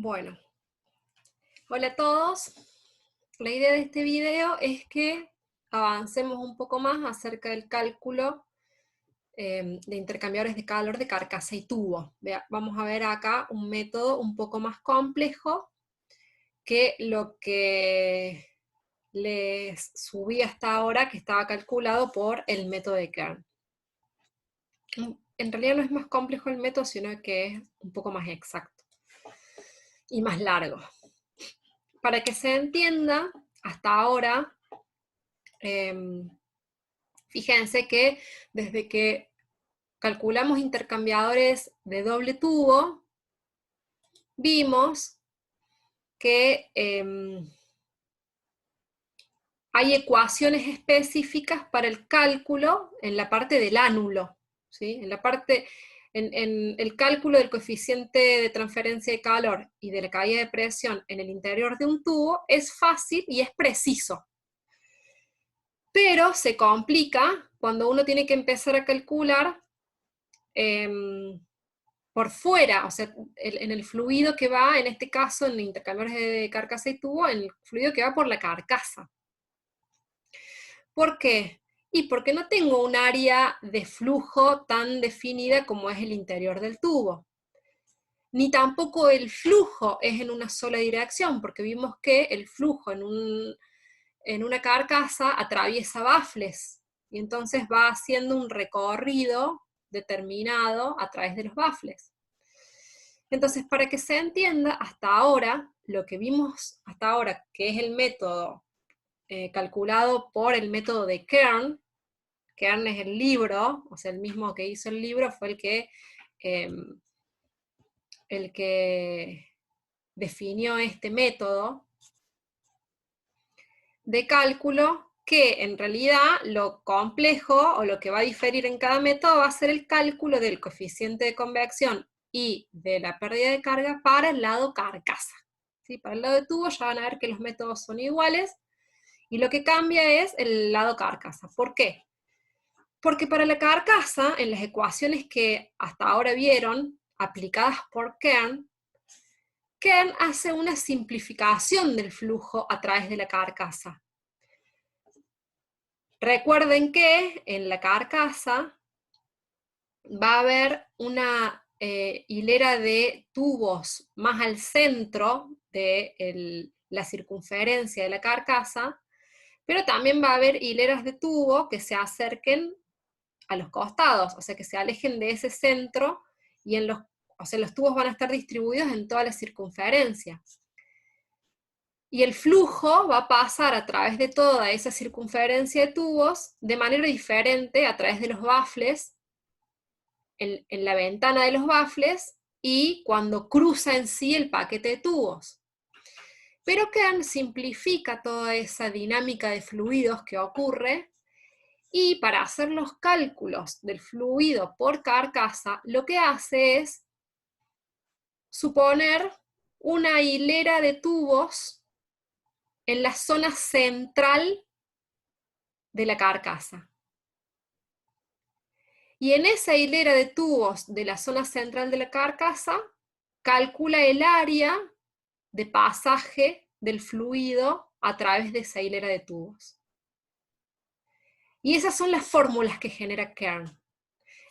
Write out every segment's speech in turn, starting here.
Bueno, hola a todos. La idea de este video es que avancemos un poco más acerca del cálculo de intercambiadores de calor de carcasa y tubo. Vamos a ver acá un método un poco más complejo que lo que les subí hasta ahora, que estaba calculado por el método de Kern. En realidad no es más complejo el método, sino que es un poco más exacto y más largo. Para que se entienda, hasta ahora, fíjense que desde que calculamos intercambiadores de doble tubo, vimos que hay ecuaciones específicas para el cálculo en la parte del ánulo, ¿sí? En el cálculo del coeficiente de transferencia de calor y de la caída de presión en el interior de un tubo es fácil y es preciso. Pero se complica cuando uno tiene que empezar a calcular por fuera, o sea, en el fluido que va, en este caso, en intercambiadores de carcasa y tubo, en el fluido que va por la carcasa. ¿Por qué? Y porque no tengo un área de flujo tan definida como es el interior del tubo. Ni tampoco el flujo es en una sola dirección, porque vimos que el flujo en una carcasa atraviesa bafles, y entonces va haciendo un recorrido determinado a través de los bafles. Entonces, para que se entienda, hasta ahora, lo que vimos hasta ahora, que es el método calculado por el método de Kern. Kern es el libro, o sea, el mismo que hizo el libro fue el que definió este método de cálculo, que en realidad lo complejo o lo que va a diferir en cada método va a ser el cálculo del coeficiente de convección y de la pérdida de carga para el lado carcasa. ¿Sí? Para el lado de tubo ya van a ver que los métodos son iguales, y lo que cambia es el lado carcasa. ¿Por qué? Porque para la carcasa, en las ecuaciones que hasta ahora vieron, aplicadas por Kern, Kern hace una simplificación del flujo a través de la carcasa. Recuerden que en la carcasa va a haber una hilera de tubos más al centro de la circunferencia de la carcasa, pero también va a haber hileras de tubo que se acerquen a los costados, o sea, que se alejen de ese centro, y o sea, los tubos van a estar distribuidos en toda la circunferencia. Y el flujo va a pasar a través de toda esa circunferencia de tubos de manera diferente a través de los bafles, en la ventana de los bafles, y cuando cruza en sí el paquete de tubos. Pero Kern simplifica toda esa dinámica de fluidos que ocurre, y para hacer los cálculos del fluido por carcasa, lo que hace es suponer una hilera de tubos en la zona central de la carcasa. Y en esa hilera de tubos de la zona central de la carcasa, calcula el área de pasaje del fluido a través de esa hilera de tubos. Y esas son las fórmulas que genera Kern.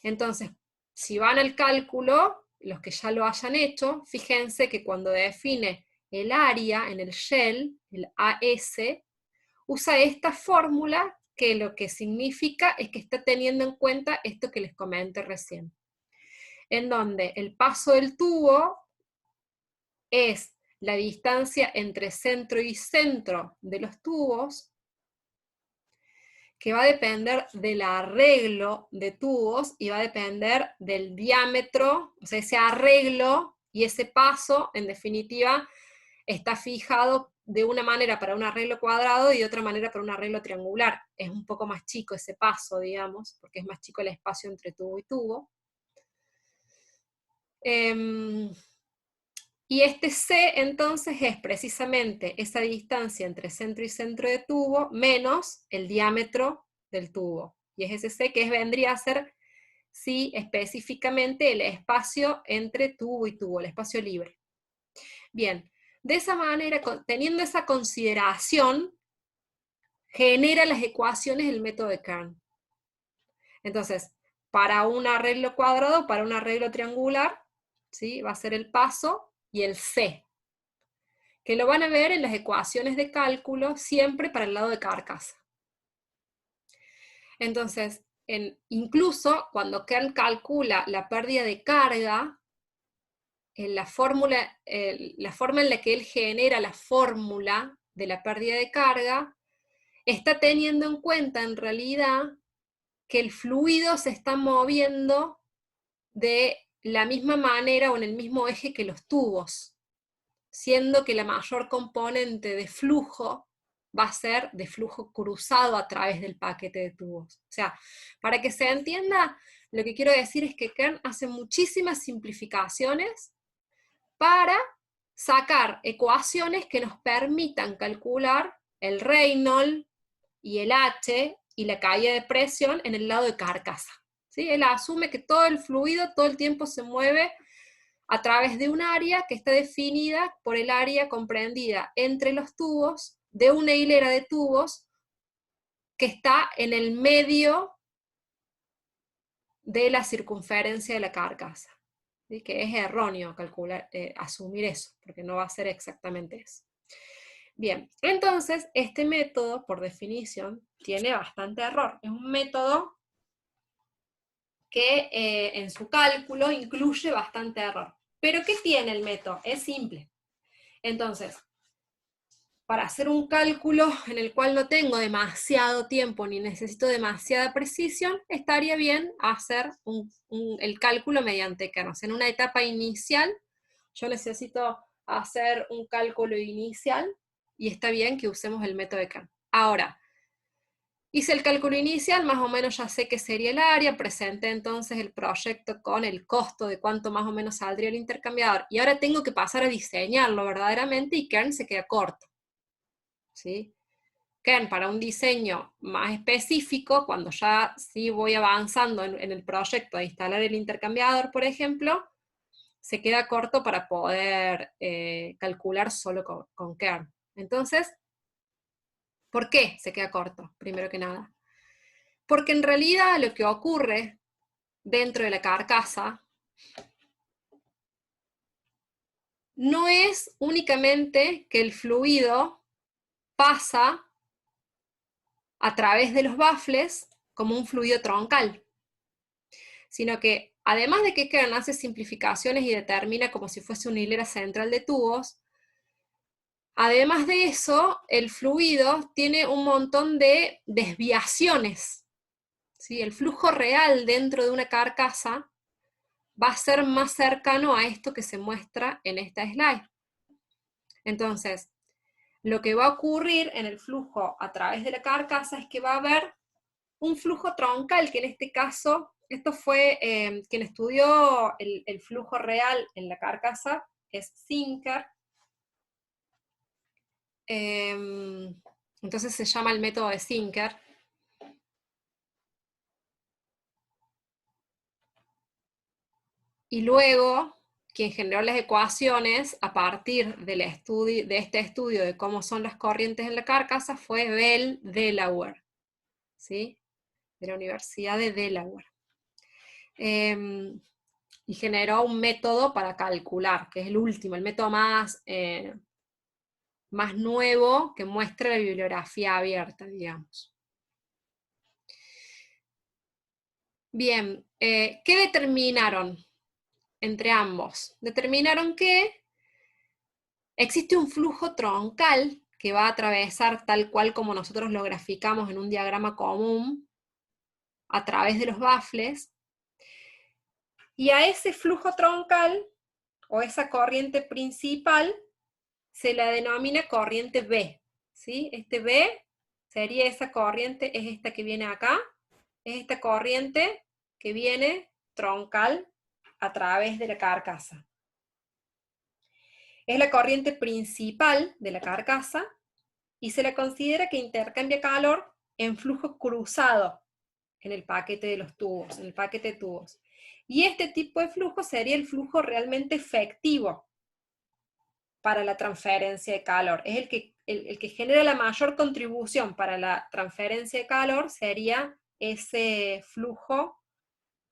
Entonces, si van al cálculo, los que ya lo hayan hecho, fíjense que cuando define el área en el shell, el AS, usa esta fórmula, que lo que significa es que está teniendo en cuenta esto que les comenté recién, en donde el paso del tubo es la distancia entre centro y centro de los tubos, que va a depender del arreglo de tubos y va a depender del diámetro, o sea, ese arreglo y ese paso, en definitiva, está fijado de una manera para un arreglo cuadrado y de otra manera para un arreglo triangular. Es un poco más chico ese paso, digamos, porque es más chico el espacio entre tubo y tubo. Y este C, entonces, es precisamente esa distancia entre centro y centro de tubo menos el diámetro del tubo. Y es ese C que vendría a ser, sí, específicamente el espacio entre tubo y tubo, el espacio libre. Bien, de esa manera, teniendo esa consideración, genera las ecuaciones del método de Kern. Entonces, para un arreglo cuadrado, para un arreglo triangular, ¿sí? Va a ser el paso y el C, que lo van a ver en las ecuaciones de cálculo siempre para el lado de carcasa. Entonces, incluso cuando Kern calcula la pérdida de carga, en la forma en la que él genera la fórmula de la pérdida de carga, está teniendo en cuenta en realidad que el fluido se está moviendo de la misma manera o en el mismo eje que los tubos, siendo que la mayor componente de flujo va a ser de flujo cruzado a través del paquete de tubos. O sea, para que se entienda, lo que quiero decir es que Kern hace muchísimas simplificaciones para sacar ecuaciones que nos permitan calcular el Reynolds y el H y la caída de presión en el lado de carcasa. ¿Sí? Él asume que todo el fluido todo el tiempo se mueve a través de un área que está definida por el área comprendida entre los tubos de una hilera de tubos que está en el medio de la circunferencia de la carcasa. ¿Sí? Que es erróneo calcular, asumir eso, porque no va a ser exactamente eso. Bien, entonces este método, por definición, tiene bastante error. Es un método que en su cálculo incluye bastante error. ¿Pero qué tiene el método? Es simple. Entonces, para hacer un cálculo en el cual no tengo demasiado tiempo ni necesito demasiada precisión, estaría bien hacer el cálculo mediante Kern. En una etapa inicial, yo necesito hacer un cálculo inicial y está bien que usemos el método de Kern. Ahora, hice el cálculo inicial, más o menos ya sé qué sería el área, presenté entonces el proyecto con el costo de cuánto más o menos saldría el intercambiador, y ahora tengo que pasar a diseñarlo verdaderamente y Kern se queda corto. ¿Sí? Kern para un diseño más específico, cuando ya sí voy avanzando en el proyecto de instalar el intercambiador, por ejemplo, se queda corto para poder calcular solo con Kern. Entonces, ¿por qué se queda corto? Primero que nada. Porque en realidad lo que ocurre dentro de la carcasa no es únicamente que el fluido pasa a través de los baffles como un fluido troncal, sino que además de que Kern hace simplificaciones y determina como si fuese una hilera central de tubos, además de eso, el fluido tiene un montón de desviaciones. ¿Sí? El flujo real dentro de una carcasa va a ser más cercano a esto que se muestra en esta slide. Entonces, lo que va a ocurrir en el flujo a través de la carcasa es que va a haber un flujo troncal, que en este caso, esto fue quien estudió el flujo real en la carcasa, es Zinker. Entonces se llama el método de Zinker. Y luego, quien generó las ecuaciones a partir de este estudio de cómo son las corrientes en la carcasa fue Bell Delaware, ¿sí? De la Universidad de Delaware. Y generó un método para calcular, que es el último, el método más nuevo que muestra la bibliografía abierta, digamos. Bien, ¿qué determinaron entre ambos? Determinaron que existe un flujo troncal que va a atravesar tal cual como nosotros lo graficamos en un diagrama común a través de los baffles, y a ese flujo troncal o esa corriente principal se la denomina corriente B, ¿sí? Este B sería esa corriente, es esta que viene acá, es esta corriente que viene troncal a través de la carcasa. Es la corriente principal de la carcasa y se la considera que intercambia calor en flujo cruzado en el paquete de los tubos, en el paquete de tubos. Y este tipo de flujo sería el flujo realmente efectivo. para la transferencia de calor. Es el que genera la mayor contribución para la transferencia de calor sería ese flujo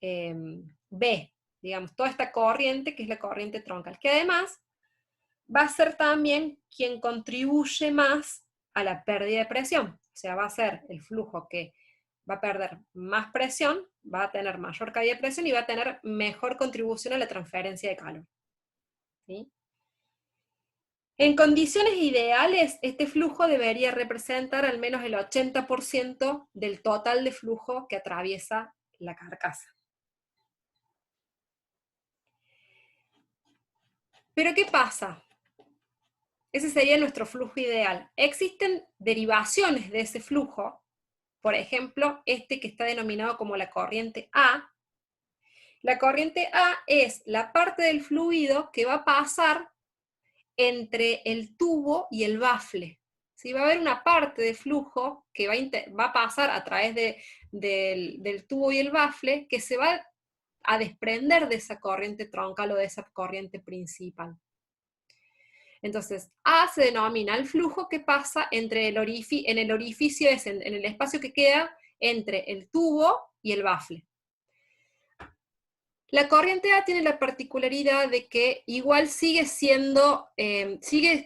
B, digamos, toda esta corriente que es la corriente troncal, que además va a ser también quien contribuye más a la pérdida de presión. O sea, va a ser el flujo que va a perder más presión, va a tener mayor caída de presión y va a tener mejor contribución a la transferencia de calor. ¿Sí? En condiciones ideales, este flujo debería representar al menos el 80% del total de flujo que atraviesa la carcasa. Pero ¿qué pasa? Ese sería nuestro flujo ideal. Existen derivaciones de ese flujo, por ejemplo, este que está denominado como la corriente A. La corriente A es la parte del fluido que va a pasar entre el tubo y el bafle. ¿Sí? Va a haber una parte de flujo que va a pasar a través del tubo y el bafle que se va a desprender de esa corriente troncal o de esa corriente principal. Entonces, A se denomina el flujo que pasa entre en el orificio, en el espacio que queda entre el tubo y el bafle. La corriente A tiene la particularidad de que igual sigue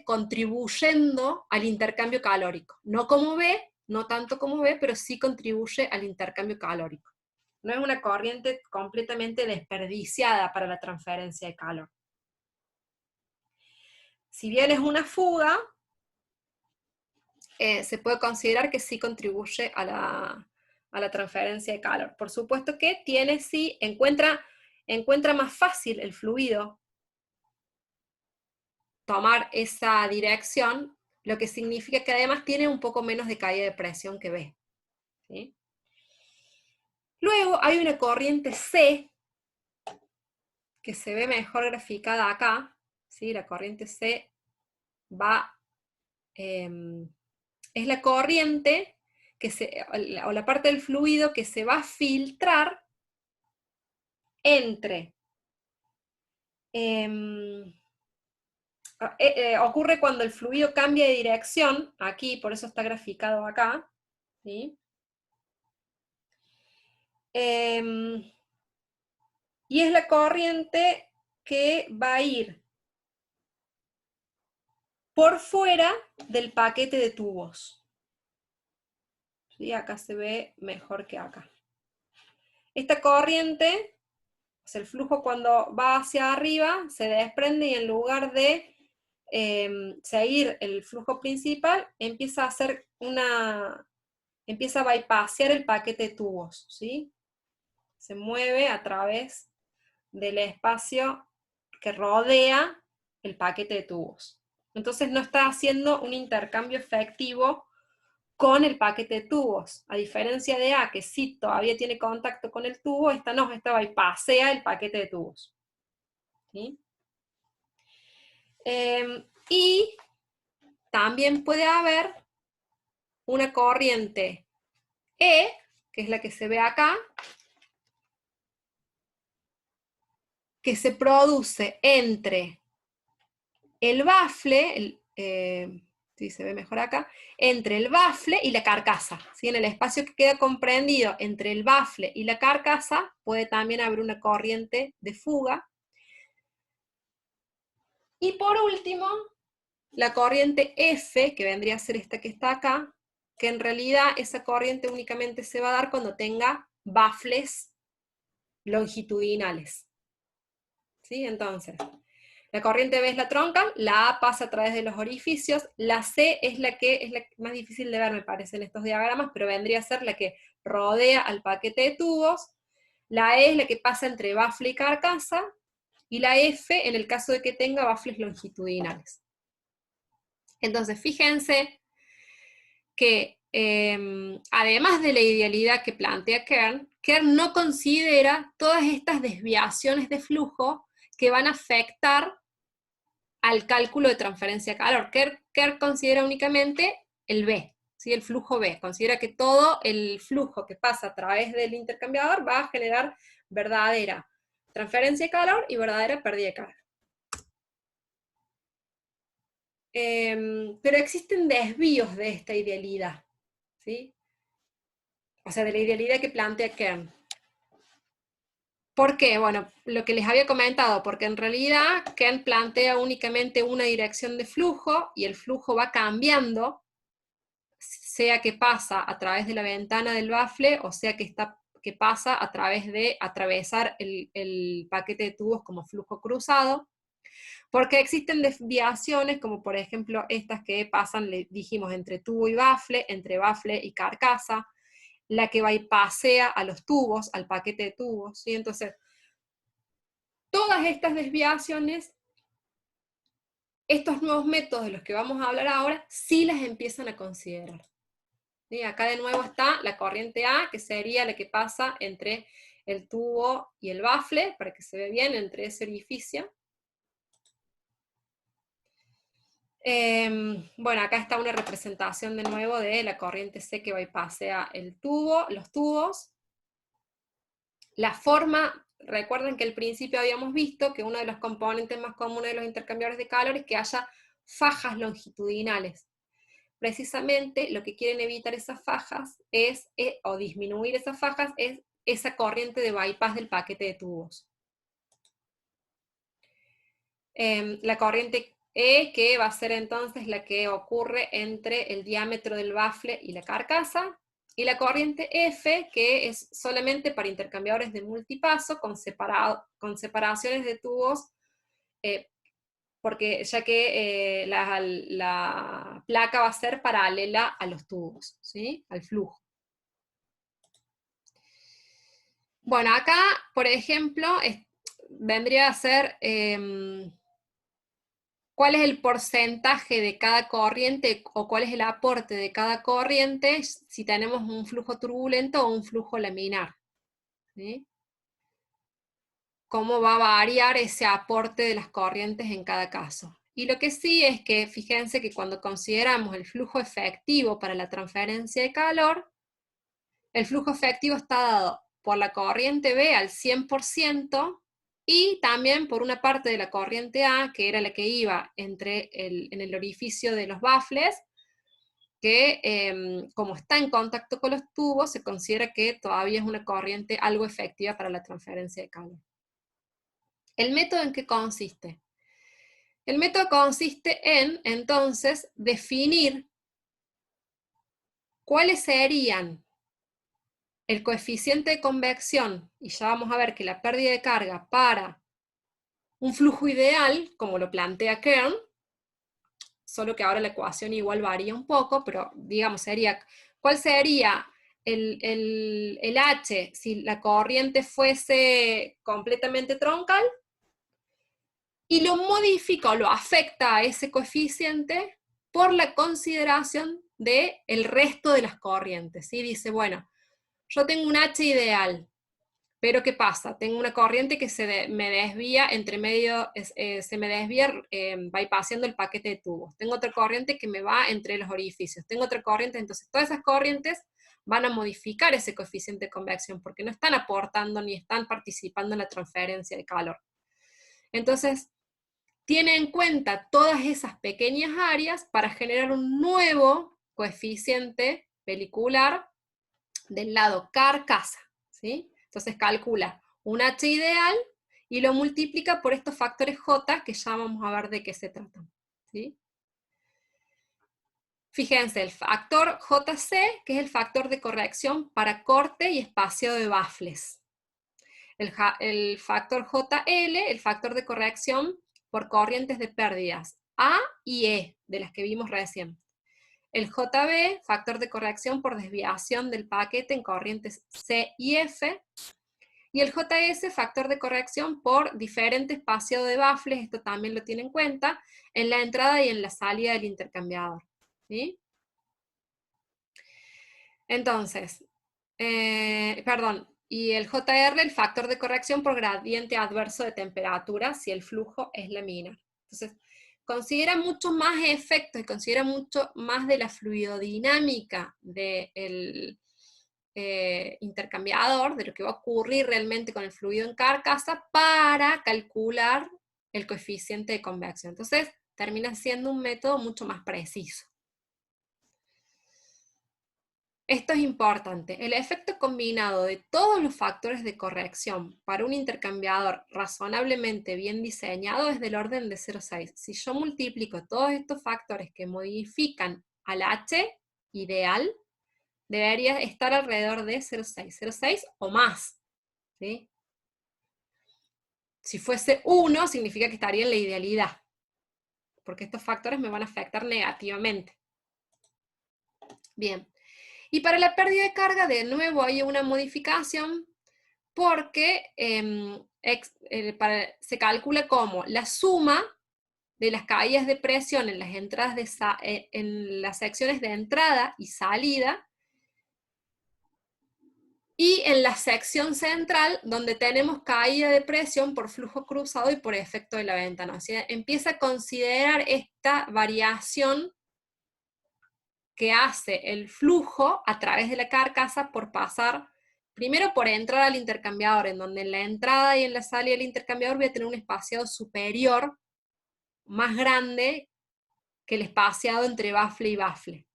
contribuyendo al intercambio calórico. No como B, no tanto como B, pero sí contribuye al intercambio calórico. No es una corriente completamente desperdiciada para la transferencia de calor. Si bien es una fuga, se puede considerar que sí contribuye a la transferencia de calor. Por supuesto que encuentra más fácil el fluido tomar esa dirección, lo que significa que además tiene un poco menos de caída de presión que B. ¿Sí? Luego hay una corriente C, que se ve mejor graficada acá, ¿sí? La corriente C es la corriente o la parte del fluido que se va a filtrar entre ocurre cuando el fluido cambia de dirección, aquí, por eso está graficado acá, ¿sí? Y es la corriente que va a ir por fuera del paquete de tubos. ¿Sí? Acá se ve mejor que acá. Esta corriente, el flujo cuando va hacia arriba, se desprende y en lugar de seguir el flujo principal, empieza a bypassear el paquete de tubos, ¿sí? Se mueve a través del espacio que rodea el paquete de tubos. Entonces no está haciendo un intercambio efectivo con el paquete de tubos. A diferencia de A, que sí todavía tiene contacto con el tubo, esta no, esta bypassea el paquete de tubos. ¿Sí? Y también puede haber una corriente E, que es la que se ve acá, que se produce entre el bafle, si se ve mejor acá, entre el bafle y la carcasa. ¿Sí? En el espacio que queda comprendido entre el bafle y la carcasa puede también haber una corriente de fuga. Y por último, la corriente F, que vendría a ser esta que está acá, que en realidad esa corriente únicamente se va a dar cuando tenga bafles longitudinales. ¿Sí? Entonces, la corriente B es la troncal, la A pasa a través de los orificios, la C es la más difícil de ver, me parece, en estos diagramas, pero vendría a ser la que rodea al paquete de tubos, la E es la que pasa entre bafle y carcasa, y la F en el caso de que tenga bafles longitudinales. Entonces, fíjense que además de la idealidad que plantea Kern no considera todas estas desviaciones de flujo que van a afectar al cálculo de transferencia de calor. Kern considera únicamente el B, ¿sí? El flujo B. Considera que todo el flujo que pasa a través del intercambiador va a generar verdadera transferencia de calor y verdadera pérdida de calor. Pero existen desvíos de esta idealidad, ¿sí? O sea, de la idealidad que plantea Kern. ¿Por qué? Bueno, lo que les había comentado, porque en realidad Kern plantea únicamente una dirección de flujo y el flujo va cambiando, sea que pasa a través de la ventana del bafle o sea que pasa a través de atravesar el paquete de tubos como flujo cruzado, porque existen desviaciones como por ejemplo estas que pasan, le dijimos, entre tubo y bafle, entre bafle y carcasa, la que bypasea a los tubos, al paquete de tubos, ¿sí? Entonces, todas estas desviaciones, estos nuevos métodos de los que vamos a hablar ahora, sí las empiezan a considerar. ¿Sí? Acá de nuevo está la corriente A, que sería la que pasa entre el tubo y el bafle, para que se vea bien, entre ese orificio. Bueno, acá está una representación de nuevo de la corriente C que bypasea el tubo, los tubos. La forma, recuerden que al principio habíamos visto que uno de los componentes más comunes de los intercambiadores de calor es que haya fajas longitudinales. Precisamente lo que quieren evitar esas fajas o disminuir esas fajas, es esa corriente de bypass del paquete de tubos. La corriente E, que va a ser entonces la que ocurre entre el diámetro del bafle y la carcasa, y la corriente F, que es solamente para intercambiadores de multipaso con separaciones de tubos, porque ya que la placa va a ser paralela a los tubos, ¿sí? Al flujo. Bueno, acá, por ejemplo, vendría a ser cuál es el porcentaje de cada corriente o cuál es el aporte de cada corriente si tenemos un flujo turbulento o un flujo laminar, ¿sí? Cómo va a variar ese aporte de las corrientes en cada caso. Y lo que sí es que, fíjense que cuando consideramos el flujo efectivo para la transferencia de calor, el flujo efectivo está dado por la corriente B al 100%, y también por una parte de la corriente A, que era la que iba en el orificio de los bafles, que como está en contacto con los tubos, se considera que todavía es una corriente algo efectiva para la transferencia de calor. ¿El método en qué consiste? El método consiste en, entonces, definir cuáles serían el coeficiente de convección, y ya vamos a ver que la pérdida de carga para un flujo ideal, como lo plantea Kern, solo que ahora la ecuación igual varía un poco, pero digamos, ¿cuál sería el H si la corriente fuese completamente troncal? Y lo modifica o lo afecta a ese coeficiente por la consideración del resto de las corrientes, ¿sí? Dice, bueno, yo tengo un H ideal, pero ¿qué pasa? Tengo una corriente que me desvía entre medio, se me desvía bypassando el paquete de tubos. Tengo otra corriente que me va entre los orificios. Tengo otra corriente, entonces todas esas corrientes van a modificar ese coeficiente de convección porque no están aportando ni están participando en la transferencia de calor. Entonces, tiene en cuenta todas esas pequeñas áreas para generar un nuevo coeficiente velicular del lado carcasa, ¿sí? Entonces calcula un H ideal y lo multiplica por estos factores J, que ya vamos a ver de qué se tratan, ¿sí? Fíjense, el factor JC, que es el factor de corrección para corte y espacio de bafles. El factor JL, el factor de corrección por corrientes de pérdidas A y E, de las que vimos recién. El JB, factor de corrección por desviación del paquete en corrientes C y F. Y el JS, factor de corrección por diferente espacio de bafles, esto también lo tiene en cuenta, en la entrada y en la salida del intercambiador, ¿sí? Entonces, perdón, y el JR, el factor de corrección por gradiente adverso de temperatura, si el flujo es laminar. Entonces, considera mucho más efectos y considera mucho más de la fluidodinámica del intercambiador, de lo que va a ocurrir realmente con el fluido en carcasa, para calcular el coeficiente de convección. Entonces, termina siendo un método mucho más preciso. Esto es importante. El efecto combinado de todos los factores de corrección para un intercambiador razonablemente bien diseñado es del orden de 0,6. Si yo multiplico todos estos factores que modifican al H ideal, debería estar alrededor de 0,6. 0,6 o más, ¿sí? Si fuese 1, significa que estaría en la idealidad, porque estos factores me van a afectar negativamente. Bien. Y para la pérdida de carga, de nuevo hay una modificación, porque se calcula como la suma de las caídas de presión en las entradas en las secciones de entrada y salida, y en la sección central, donde tenemos caída de presión por flujo cruzado y por efecto de la ventana. O sea, empieza a considerar esta variación que hace el flujo a través de la carcasa por pasar, primero por entrar al intercambiador, en donde en la entrada y en la salida del intercambiador voy a tener un espaciado superior, más grande que el espaciado entre bafle y bafle.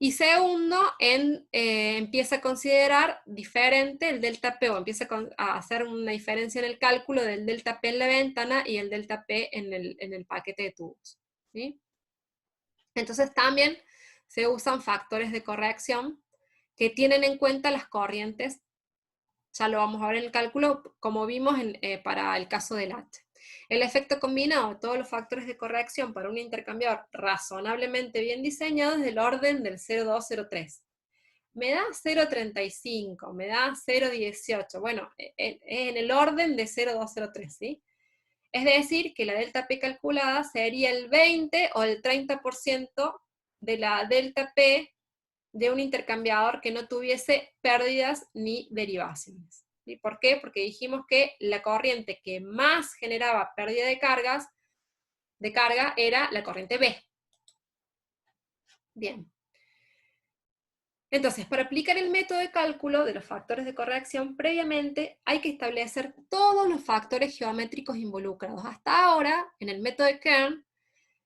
Y segundo, empieza a considerar diferente el delta P, o empieza a hacer una diferencia en el cálculo del delta P en la ventana y el delta P en el paquete de tubos, ¿sí? Entonces también se usan factores de corrección que tienen en cuenta las corrientes, ya lo vamos a ver en el cálculo, como vimos para el caso del H. El efecto combinado de todos los factores de corrección para un intercambiador razonablemente bien diseñado es del orden del 0,203. Me da 0,35, me da 0,18, bueno, en el orden de 0,203, ¿sí? Es decir, que la delta P calculada sería el 20 o el 30% de la delta P de un intercambiador que no tuviese pérdidas ni derivaciones. ¿Sí? ¿Por qué? Porque dijimos que la corriente que más generaba pérdida de carga era la corriente B. Bien. Entonces, para aplicar el método de cálculo de los factores de corrección, previamente hay que establecer todos los factores geométricos involucrados. Hasta ahora, en el método de Kern,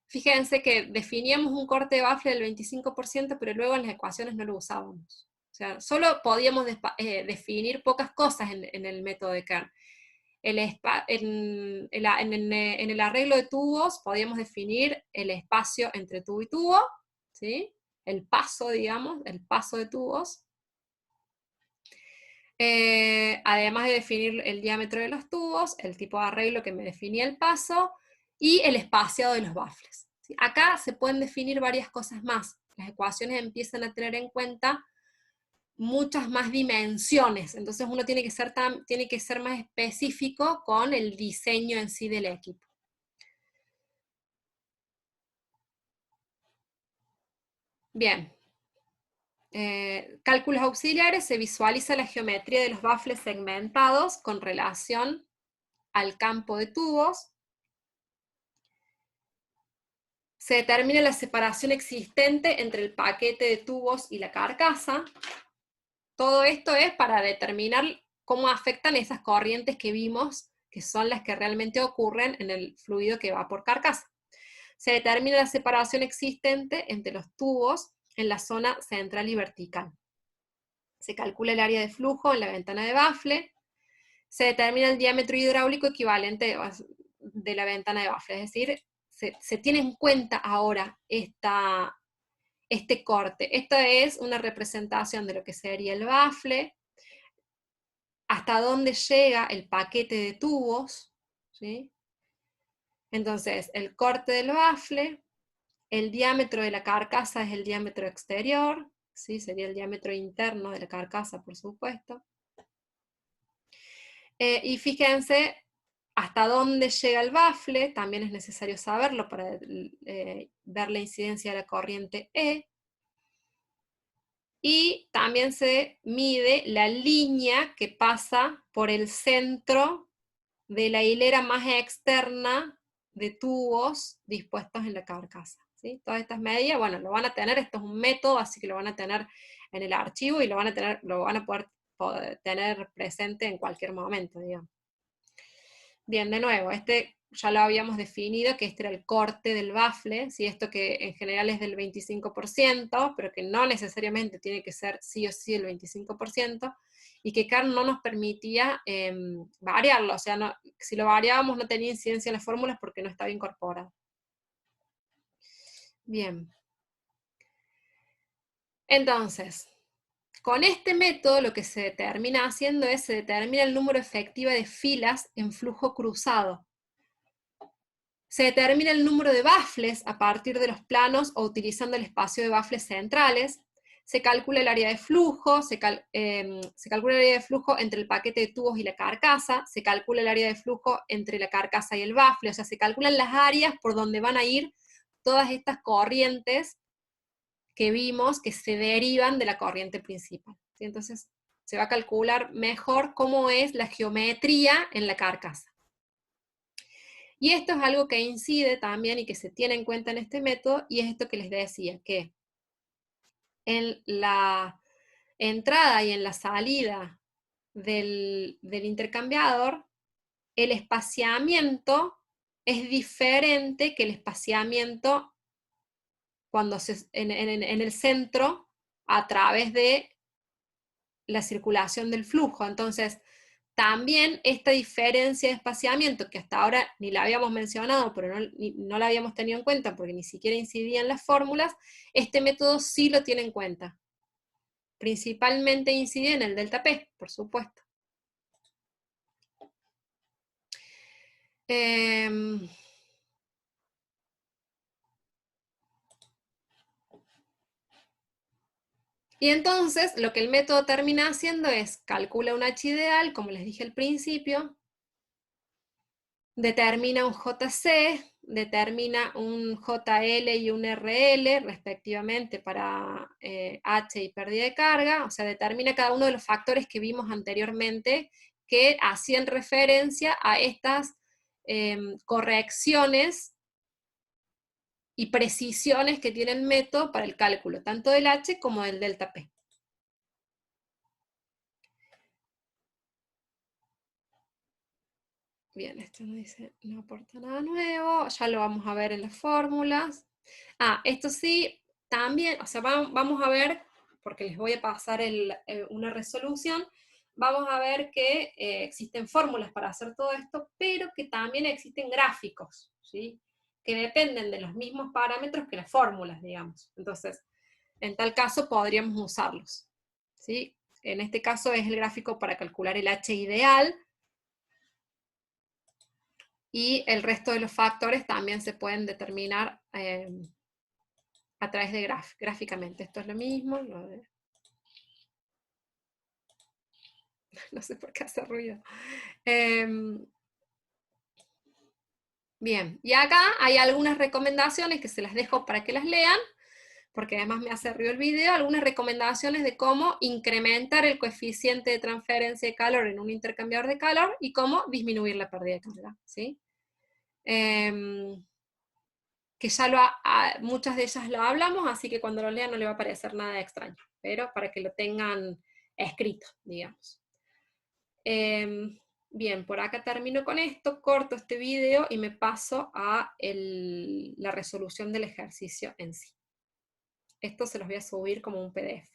fíjense que definíamos un corte de bafle del 25%, pero luego en las ecuaciones no lo usábamos. O sea, solo podíamos definir pocas cosas en el método de Kern. En el arreglo de tubos podíamos definir el espacio entre tubo y tubo, ¿sí? El paso, digamos, el paso de tubos. Además de definir el diámetro de los tubos, el tipo de arreglo que me definía el paso, y el espaciado de los bafles. ¿Sí? Acá se pueden definir varias cosas más. Las ecuaciones empiezan a tener en cuenta muchas más dimensiones, entonces uno tiene que ser más específico con el diseño en sí del equipo. Bien. Cálculos auxiliares, se visualiza la geometría de los bafles segmentados con relación al campo de tubos. Se determina la separación existente entre el paquete de tubos y la carcasa. Todo esto es para determinar cómo afectan esas corrientes que vimos, que son las que realmente ocurren en el fluido que va por carcasa. Se determina la separación existente entre los tubos en la zona central y vertical. Se calcula el área de flujo en la ventana de bafle. Se determina el diámetro hidráulico equivalente de la ventana de bafle, es decir, se tiene en cuenta ahora este corte. Esta es una representación de lo que sería el bafle, hasta dónde llega el paquete de tubos, ¿sí? Entonces, el corte del bafle, el diámetro de la carcasa es el diámetro exterior, ¿sí? Sería el diámetro interno de la carcasa, por supuesto. Y fíjense hasta dónde llega el bafle, también es necesario saberlo para ver la incidencia de la corriente E. Y también se mide la línea que pasa por el centro de la hilera más externa de tubos dispuestos en la carcasa. ¿Sí? Todas estas medidas, bueno, lo van a tener, esto es un método, así que lo van a tener en el archivo y lo van a poder tener presente en cualquier momento, digamos. Bien, de nuevo, este ya lo habíamos definido, que este era el corte del bafle, ¿sí? Esto que en general es del 25%, pero que no necesariamente tiene que ser sí o sí el 25%, y que CAR no nos permitía variarlo, o sea, si lo variábamos no tenía incidencia en las fórmulas porque no estaba incorporado. Bien. Entonces, con este método lo que se determina haciendo es, se determina el número efectivo de filas en flujo cruzado. Se determina el número de bafles a partir de los planos o utilizando el espacio de bafles centrales. Se calcula el área de flujo, se calcula el área de flujo entre el paquete de tubos y la carcasa, se calcula el área de flujo entre la carcasa y el bafle, o sea, se calculan las áreas por donde van a ir todas estas corrientes que vimos que se derivan de la corriente principal. ¿Sí? Entonces, se va a calcular mejor cómo es la geometría en la carcasa. Y esto es algo que incide también y que se tiene en cuenta en este método, y es esto que les decía, que en la entrada y en la salida del intercambiador, el espaciamiento es diferente que el espaciamiento cuando en el centro a través de la circulación del flujo. Entonces, también esta diferencia de espaciamiento, que hasta ahora ni la habíamos mencionado, pero no la habíamos tenido en cuenta porque ni siquiera incidía en las fórmulas, este método sí lo tiene en cuenta. Principalmente incide en el delta P, por supuesto. Y entonces, lo que el método termina haciendo es, calcula un H ideal, como les dije al principio, determina un JC, determina un JL y un RL, respectivamente, para H y pérdida de carga, o sea, determina cada uno de los factores que vimos anteriormente que hacían referencia a estas correcciones y precisiones que tiene el método para el cálculo, tanto del H como del delta P. Bien, esto no dice, no aporta nada nuevo, ya lo vamos a ver en las fórmulas. Esto sí, también, o sea, vamos a ver, porque les voy a pasar una resolución, vamos a ver que existen fórmulas para hacer todo esto, pero que también existen gráficos, ¿sí? Que dependen de los mismos parámetros que las fórmulas, digamos. Entonces, en tal caso podríamos usarlos, ¿sí? En este caso es el gráfico para calcular el H ideal, y el resto de los factores también se pueden determinar a través de gráficamente. Esto es lo mismo, no sé por qué hace ruido. Bien, y acá hay algunas recomendaciones que se las dejo para que las lean, porque además me hace ruido el video, algunas recomendaciones de cómo incrementar el coeficiente de transferencia de calor en un intercambiador de calor y cómo disminuir la pérdida de carga, ¿sí? Que ya muchas de ellas lo hablamos, así que cuando lo lean no le va a parecer nada extraño, pero para que lo tengan escrito, digamos. Bien, por acá termino con esto, corto este video y me paso a la resolución del ejercicio en sí. Esto se los voy a subir como un PDF.